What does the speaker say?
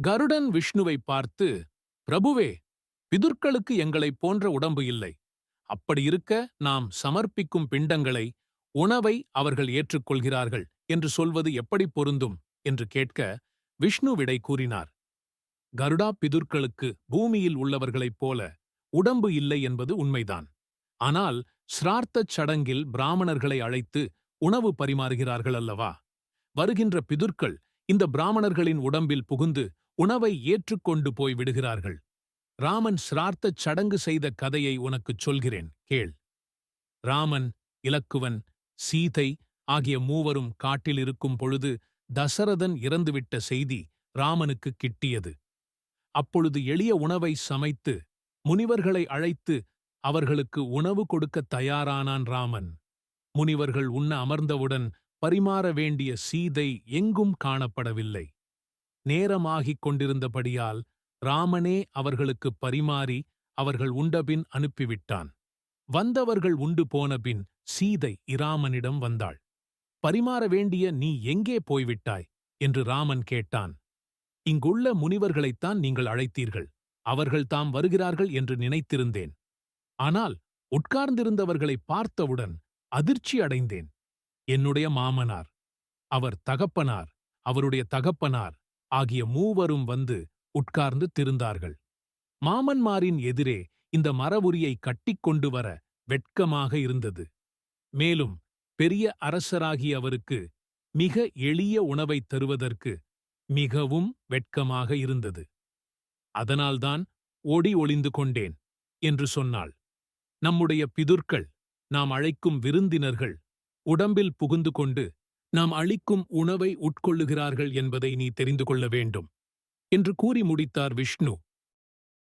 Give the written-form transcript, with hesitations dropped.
கருடன் விஷ்ணுவை பார்த்து, பிரபுவே, பிதுர்களுக்கு எங்களைப் போன்ற உடம்பு இல்லை. அப்படியிருக்க நாம் சமர்ப்பிக்கும் பிண்டங்களை, உணவை அவர்கள் ஏற்றுக்கொள்கிறார்கள் என்று சொல்வது எப்படி பொருந்தும் என்று கேட்க விஷ்ணு விடை கூறினார். கருடா, பிதுர்களுக்கு பூமியில் உள்ளவர்களைப் போல உடம்பு இல்லை என்பது உண்மைதான். ஆனால் சிரார்த்தச் சடங்கில் பிராமணர்களை அழைத்து உணவு பரிமாறுகிறார்கள் அல்லவா? வருகின்ற பிதுர்கள் இந்த பிராமணர்களின் உடம்பில் புகுந்து உணவை ஏற்றுக்கொண்டு போய் விடுகிறார்கள். ராமன் சிரார்த்தச் சடங்கு செய்த கதையை உனக்குச் சொல்கிறேன், கேள். ராமன், இலக்குவன், சீதை ஆகிய மூவரும் காட்டில் இருக்கும் பொழுது தசரதன் இறந்துவிட்ட செய்தி ராமனுக்கு கிட்டியது. அப்பொழுது எளிய உணவை சமைத்து முனிவர்களை அழைத்து அவர்களுக்கு உணவு கொடுக்கத் தயாரானான் ராமன். முனிவர்கள் உண்ண அமர்ந்தவுடன் பரிமாற வேண்டிய சீதை எங்கும் காணப்படவில்லை. நேரமாகிக் கொண்டிருந்தபடியால் ராமனே அவர்களுக்குப் பரிமாறி அவர்கள் உண்டபின் அனுப்பிவிட்டான். வந்தவர்கள் உண்டு போனபின் சீதை இராமனிடம் வந்தாள். பரிமாற வேண்டிய நீ எங்கே போய்விட்டாய் என்று ராமன் கேட்டான். இங்குள்ள முனிவர்களைத்தான் நீங்கள் அழைத்தீர்கள். அவர்கள் தாம் வருகிறார்கள் என்று நினைத்திருந்தேன். ஆனால் உட்கார்ந்திருந்தவர்களை பார்த்தவுடன் அதிர்ச்சி அடைந்தேன். என்னுடைய மாமனார், அவர் தகப்பனார், அவருடைய தகப்பனார் ஆகிய மூவரும் வந்து உட்கார்ந்து திருந்தார்கள். மாமன்மாரின் எதிரே இந்த மரவுரியை கட்டிக்கொண்டு வர வெட்கமாக இருந்தது. மேலும் பெரிய அரசராகிய அவருக்கு மிக எளிய உணவைத் தருவதற்கு மிகவும் வெட்கமாக இருந்தது. அதனால்தான் ஓடி ஒளிந்து கொண்டேன் என்று சொன்னாள். நம்முடைய பிதுர்கள், நாம் அழைக்கும் விருந்தினர்கள் உடம்பில் புகுந்து கொண்டு நாம் அளிக்கும் உணவை உட்கொள்ளுகிறார்கள் என்பதை நீ தெரிந்து கொள்ள வேண்டும் என்று கூறி முடித்தார் விஷ்ணு.